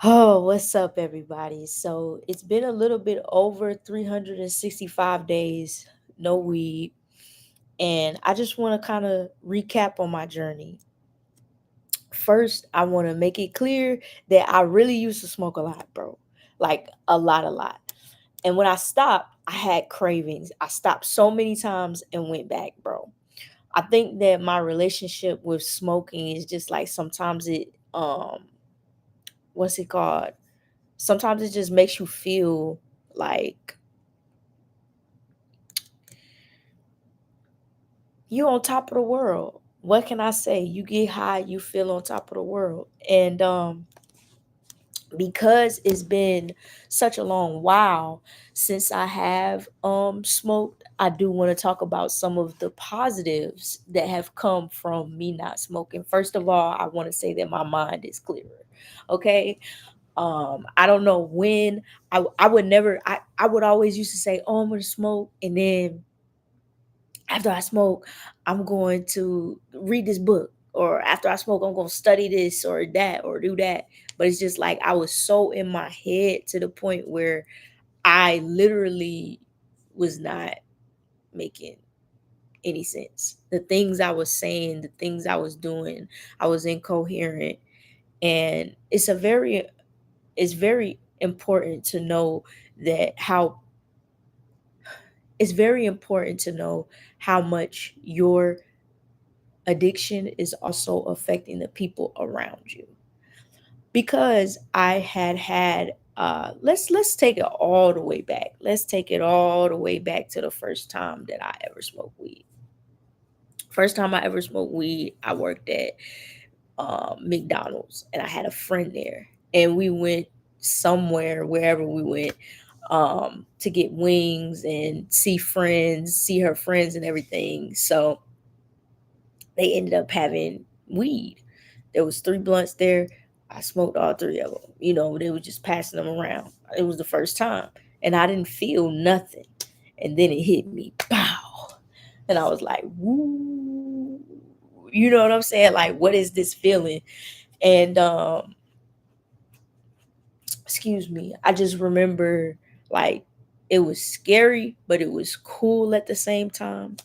Oh, what's up, everybody? So it's been a little bit over 365 days, no weed. And I just want to kind of recap on my journey. First, I want to make it clear that I really used to smoke a lot, bro. Like a lot, a lot. And when I stopped, I had cravings. I stopped so many times and went back, bro. I think that my relationship with smoking is just like sometimes what's it called? Sometimes it just makes you feel like you on top of the world. What can I say? You get high, you feel on top of the world. And because it's been such a long while since I have smoked, I do want to talk about some of the positives that have come from me not smoking. First of all, I want to say that my mind is clearer. Okay? I don't know when I would never I would always used to say, "Oh, I'm going to smoke," and then after I smoke, I'm going to read this book, or after I smoke, I'm going to study this or that or do that. But it's just like I was so in my head to the point where I literally was not making any sense. The things I was saying, the things I was doing, I was incoherent. And it's very important to know that how it's very important to know how much your addiction is also affecting the people around you, because I had let's take it all the way back. Let's take it all the way back to the first time that I ever smoked weed. First time I ever smoked weed, I worked at McDonald's, and I had a friend there, and we went somewhere, wherever we went, to get wings and see friends, see her friends and everything. So they ended up having weed. There was three blunts there. I smoked all three of them. They were just passing them around. It was the first time, and I didn't feel nothing. And then it hit me, pow, and I was like, "Woo!" You know what I'm saying? Like, what is this feeling? And excuse me, I just remember like it was scary, but it was cool at the same time.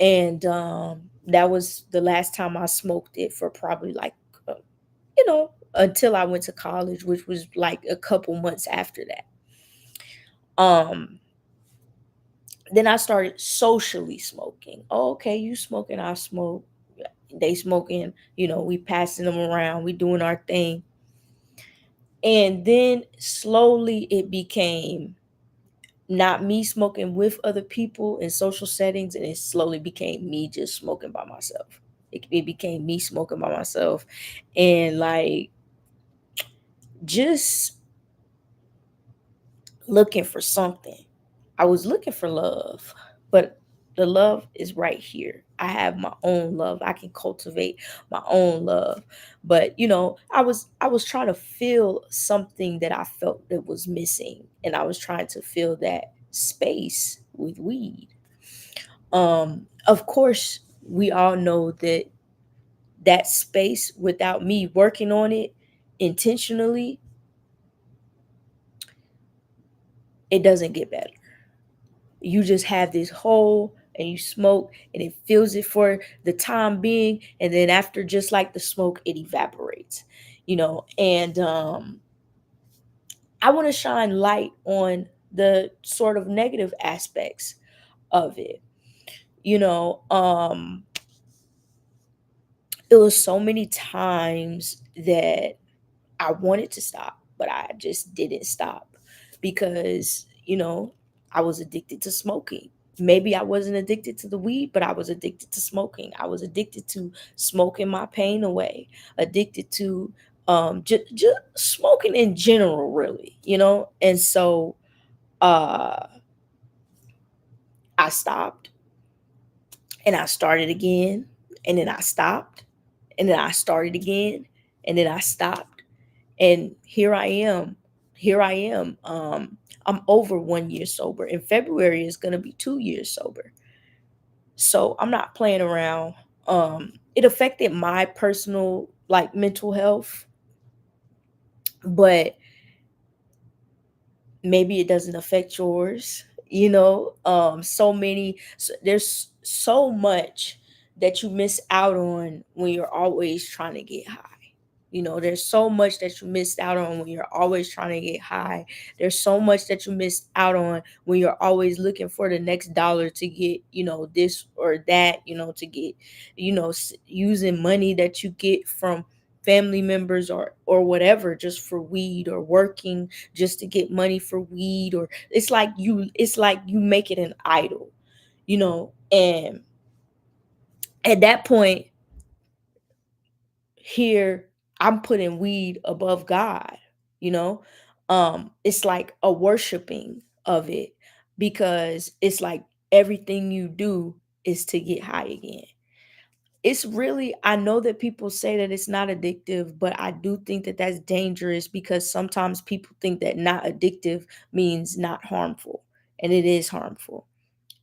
And that was the last time I smoked it for probably like until I went to college, which was like a couple months after that. Um, then I started socially smoking. Oh, okay, you smoking, I smoke. They smoking, we passing them around, we doing our thing. And then slowly it became not me smoking with other people in social settings, and it slowly became me just smoking by myself. It became me smoking by myself, and like just looking for something. I was looking for love, but the love is right here. I have my own love. I can cultivate my own love. But I was trying to feel something that I felt that was missing, and I was trying to fill that space with weed. Of course, we all know that that space, without me working on it intentionally, it doesn't get better. You just have this hole and you smoke, and it fills it for the time being, and then after, just like the smoke, it evaporates. And I want to shine light on the sort of negative aspects of it. you know um it was so many times that I wanted to stop, but I just didn't stop because, I was addicted to smoking. Maybe I wasn't addicted to the weed, but I was addicted to smoking. I was addicted to smoking my pain away, addicted to just smoking in general, really. And so uh, I stopped, and I started again, and then I stopped, and then I started again, and then I stopped, and here I am. I'm over 1 year sober. In February is going to be 2 years sober, so I'm not playing around. It affected my personal, like, mental health, but maybe it doesn't affect yours. There's so much that you miss out on when you're always trying to get high. There's so much that you missed out on when you're always trying to get high. There's so much that you missed out on when you're always looking for the next dollar to get, this or that, to get, using money that you get from family members or whatever, just for weed, or working just to get money for weed. Or it's like you make it an idol, and at that point, here, I'm putting weed above God, you know? It's like a worshiping of it, because it's like everything you do is to get high again. It's really, I know that people say that it's not addictive, but I do think that that's dangerous, because sometimes people think that not addictive means not harmful, and it is harmful.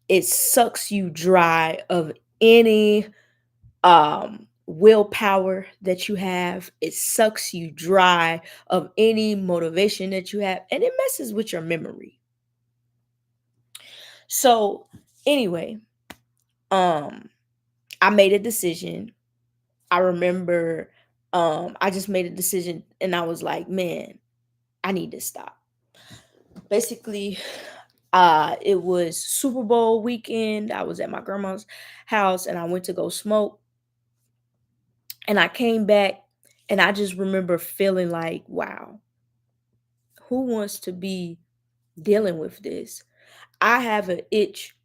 It sucks you dry of any willpower that you have. It sucks you dry of any motivation that you have, and it messes with your memory. So anyway, um I made a decision. I remember, I just made a decision, and I was like, man, I need to stop. Basically, it was Super Bowl weekend. I was at my grandma's house, and I went to go smoke, and I came back, and I just remember feeling like, wow, who wants to be dealing with this? I have an itch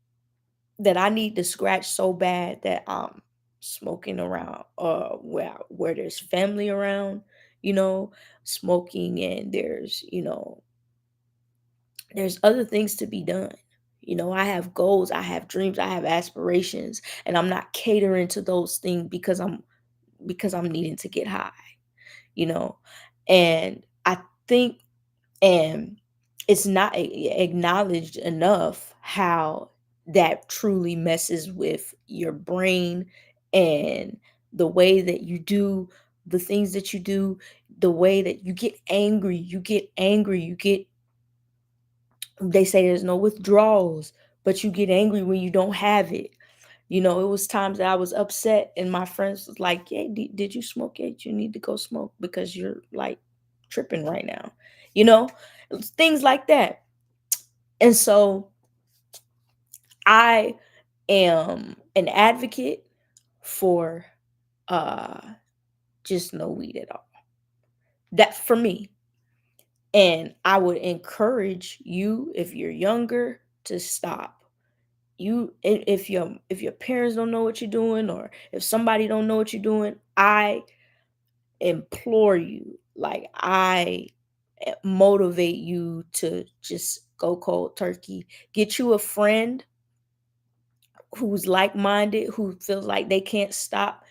that I need to scratch so bad, that I'm smoking around, where there's family around, you know, smoking, and there's other things to be done. I have goals, I have dreams, I have aspirations, and I'm not catering to those things because I'm needing to get high, you know. And I think, and it's not acknowledged enough, how that truly messes with your brain, and the way that you do the things that you do, the way that you get, they say there's no withdrawals, but you get angry when you don't have it. It was times that I was upset, and my friends was like, "Hey, did you smoke yet? You need to go smoke, because you're like tripping right now." You know, it was things like that. And so I am an advocate for uh just no weed at all. That for me. And I would encourage you, if you're younger, to stop. If your parents don't know what you're doing, or if somebody don't know what you're doing, I implore you, like, I motivate you to just go cold turkey. Get you a friend who's like-minded, who feels like they can't stop,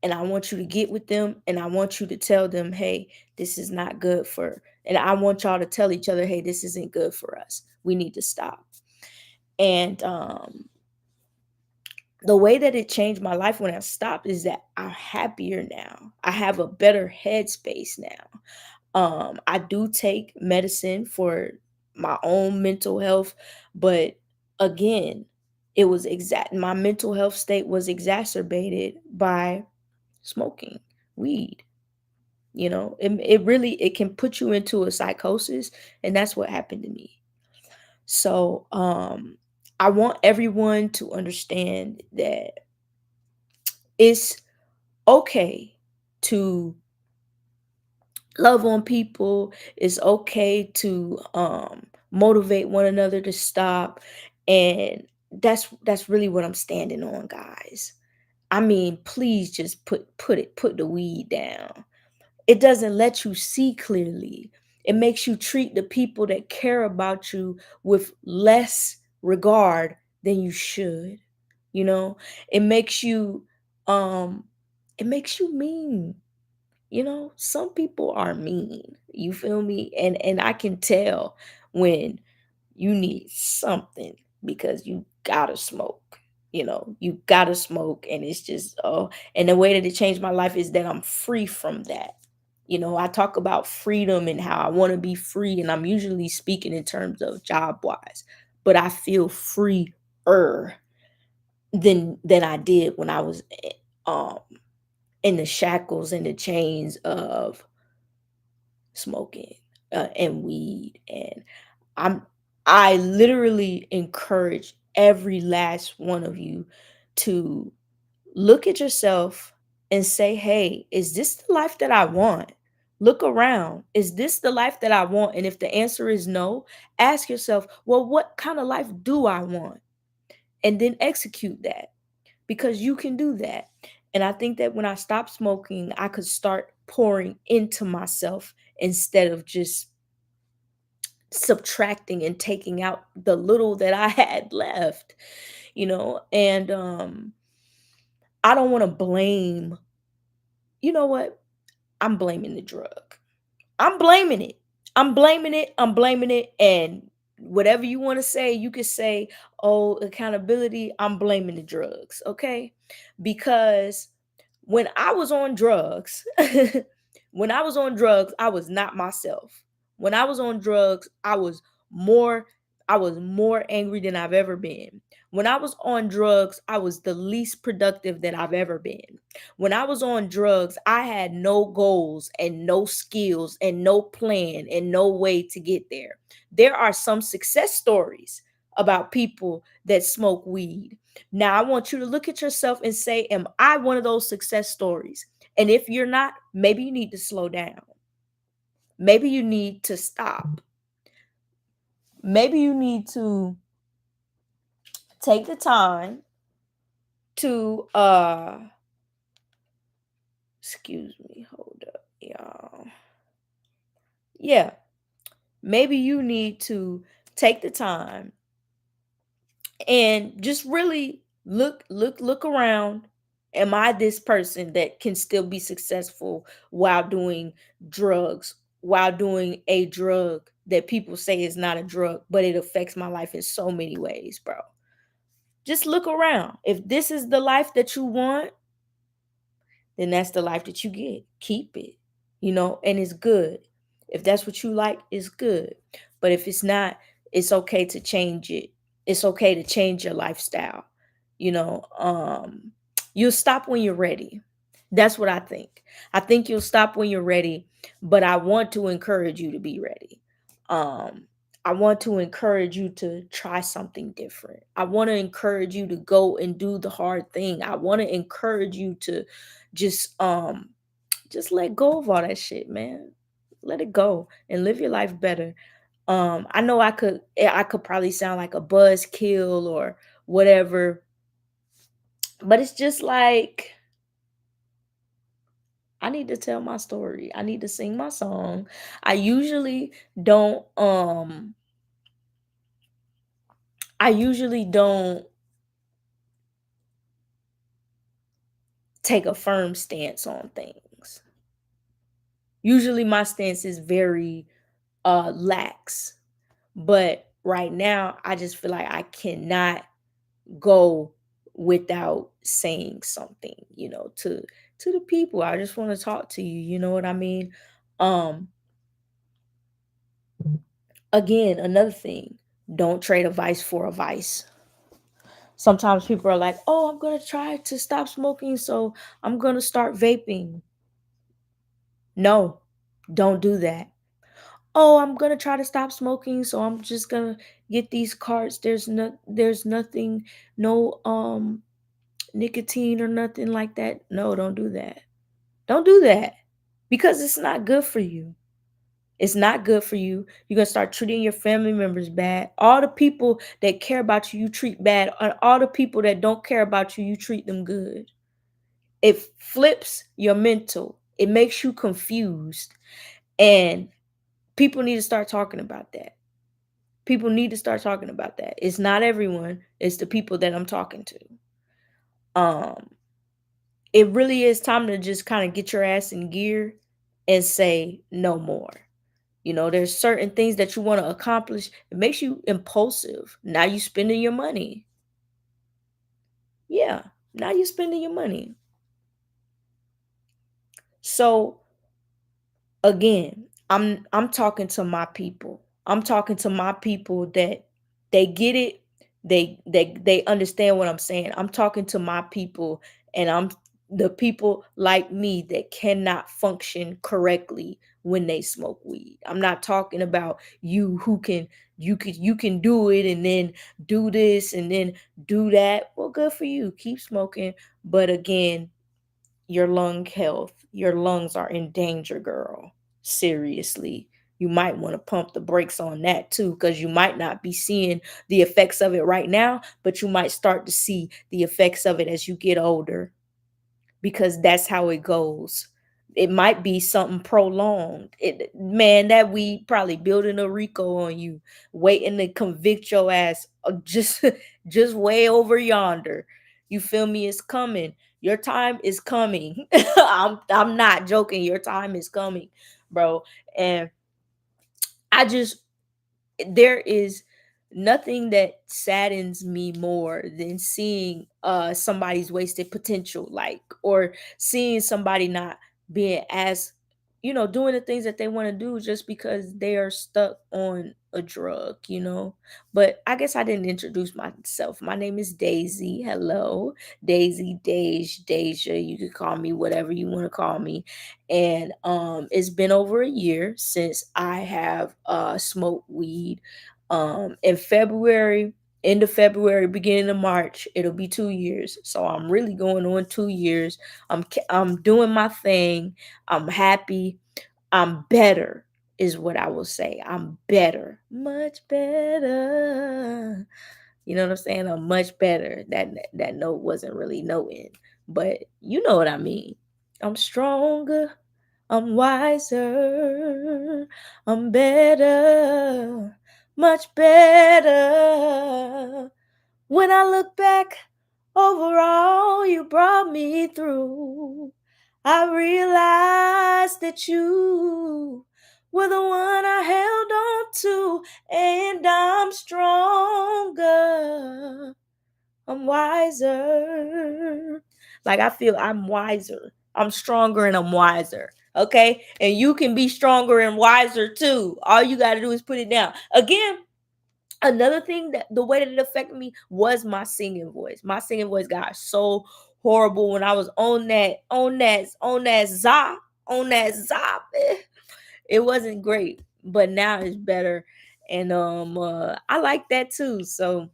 and I want you to get with them, and I want you to tell them, hey, this is not good for, and I want y'all to tell each other, hey, this isn't good for us, we need to stop. And the way that it changed my life when I stopped is that I'm happier now. I have a better headspace now. I do take medicine for my own mental health, but again, my mental health state was exacerbated by smoking weed. It can put you into a psychosis, and that's what happened to me. So, I want everyone to understand that it's okay to love on people. It's okay to motivate one another to stop. And that's really what I'm standing on, guys. I mean, please just put the weed down. It doesn't let you see clearly. It makes you treat the people that care about you with less regard than you should. You know, it makes you um it makes you mean. Some people are mean. You feel me? And I can tell when you need something, because you gotta smoke. You gotta smoke, and it's just, oh, and the way that it changed my life is that I'm free from that. I talk about freedom and how I want to be free, and I'm usually speaking in terms of job wise, but I feel freer than I did when I was um in the shackles and the chains of smoking and weed. And I'm I literally encourage every last one of you to look at yourself and say, hey, is this the life that I want? Look around. Is this the life that I want? And if the answer is no, ask yourself, well, what kind of life do I want? And then execute that, because you can do that. And I think that when I stopped smoking, I could start pouring into myself instead of just subtracting and taking out the little that I had left, and I don't want to blame, you know what? I'm blaming the drug. I'm blaming it. I'm blaming it. I'm blaming it. And whatever you want to say, you could say, oh, accountability. I'm blaming the drugs. Okay. Because when I was on drugs, when I was on drugs, I was not myself. When I was on drugs, more, I was more angry than I've ever been. When I was on drugs, I was the least productive that I've ever been. When I was on drugs, I had no goals and no skills and no plan and no way to get there. There are some success stories about people that smoke weed. Now, I want you to look at yourself and say, am I one of those success stories? And if you're not, maybe you need to slow down. Maybe you need to stop. Maybe you need to take the time to excuse me, hold up, y'all. Yeah, maybe you need to take the time and just really look around. Am I this person that can still be successful while doing drugs, while doing a drug that people say is not a drug, but it affects my life in so many ways, bro? Just look around. If this is the life that you want, then that's the life that you get. Keep it, and it's good. If that's what you like, it's good. But if it's not, it's okay to change it. It's okay to change your lifestyle. You know, you'll stop when you're ready. That's what I think. I think you'll stop when you're ready, but I want to encourage you to be ready. Um, I want to encourage you to try something different. I want to encourage you to go and do the hard thing. I want to encourage you to just um just let go of all that shit, man. Let it go and live your life better. I know I could probably sound like a buzzkill or whatever, but it's just like I need to tell my story. I need to sing my song. I usually don't I usually don't take a firm stance on things. Usually my stance is very lax. But right now I just feel like I cannot go without saying something, to the people. I just want to talk to you, you know what I mean? Um Again, another thing, don't trade a vice for a vice. Sometimes people are like, "Oh, I'm going to try to stop smoking, so I'm going to start vaping." No, don't do that. "Oh, I'm going to try to stop smoking, so I'm just going to get these carts. There's nothing, no nicotine or nothing like that." No, don't do that. Don't do that, because it's not good for you. It's not good for you. You're going to start treating your family members bad. All the people that care about you, you treat bad. And all the people that don't care about you, you treat them good. It flips your mental. It makes you confused. And people need to start talking about that. People need to start talking about that. It's not everyone, it's the people that I'm talking to. Um, it really is time to just kind of get your ass in gear and say no more. There's certain things that you want to accomplish. It makes you impulsive. Now you spending your money. Yeah, now you spending your money. So again, I'm talking to my people. I'm talking to my people that they get it. They understand what I'm saying. I'm talking to my people, and I'm the people like me that cannot function correctly when they smoke weed. I'm not talking about you who can you can do it and then do this and then do that. Well, good for you. Keep smoking. But again, your lung health, your lungs are in danger, girl. Seriously. You might want to pump the brakes on that too, because you might not be seeing the effects of it right now, but you might start to see the effects of it as you get older, because that's how it goes. It might be something prolonged. Man, that weed probably building a RICO on you, waiting to convict your ass, just just way over yonder. You feel me? It's coming. Your time is coming. I'm not joking. Your time is coming, bro. And I just there is nothing that saddens me more than seeing somebody's wasted potential, like, or seeing somebody not being as, doing the things that they want to do just because they are stuck on a drug. But I guess I didn't introduce myself. My name is Daisy. Hello. Daisy, Deja, you can call me whatever you want to call me. And it's been over a year since I have smoked weed. In February, end of February, beginning of March, it'll be 2 years. So I'm really going on 2 years. I'm doing my thing. I'm happy. I'm better, is what I will say. I'm better, much better. You know what I'm saying? I'm much better. That note wasn't really noting, but you know what I mean. I'm stronger. I'm wiser. I'm better, much better. When I look back over all you brought me through, I realized that you were the one I held on to, and I'm stronger. I'm wiser. Like, I feel I'm wiser. I'm stronger and I'm wiser. Okay? And you can be stronger and wiser too. All you got to do is put it down. Again, another thing, that the way that it affected me was my singing voice. My singing voice got so horrible when I was on that zop. It wasn't great, but now it's better. And I like that too. So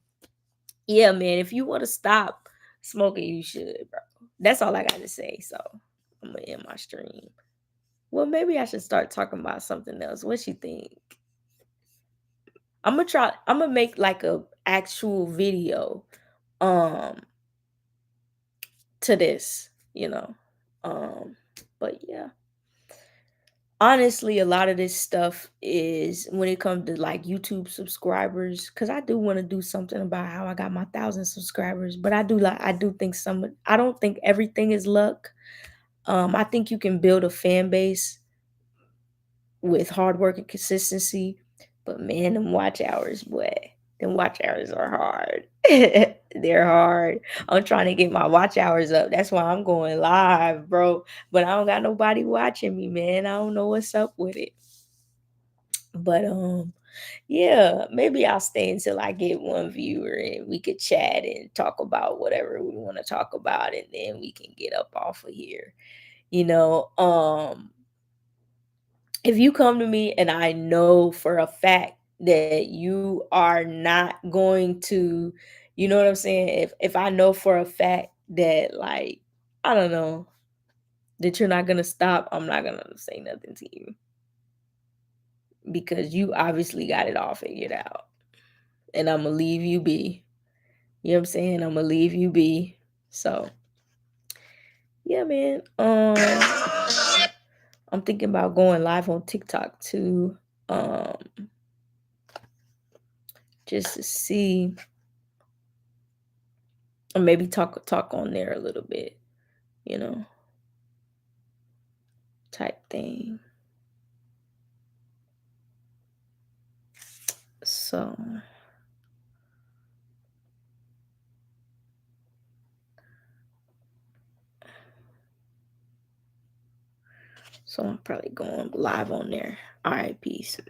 yeah, man, if you want to stop smoking, you should, bro. That's all I got to say. So I'm gonna end my stream. Well, maybe I should start talking about something else. What you think? I'm gonna make like a actual video um to this, Um but yeah. Honestly, a lot of this stuff is when it comes to like YouTube subscribers, because I do want to do something about how I got my 1,000 subscribers. But I do think I don't think everything is luck. I think you can build a fan base with hard work and consistency. But man, them watch hours, boy. Them watch hours are hard. They're hard. I'm trying to get my watch hours up. That's why I'm going live, bro. But I don't got nobody watching me, man. I don't know what's up with it. But yeah, maybe I'll stay until I get one viewer and we could chat and talk about whatever we want to talk about, and then we can get up off of here. You know, if you come to me and I know for a fact that you are not going to, you know what I'm saying? If I know for a fact that, like, I don't know, that you're not gonna stop, I'm not gonna say nothing to you, because you obviously got it all figured out. And I'm gonna leave you be. You know what I'm saying? I'm gonna leave you be. So yeah, man. I'm thinking about going live on TikTok too. Um, just to see, or maybe talk on there a little bit, you know, type thing. So So I'm probably going live on there. All right, peace.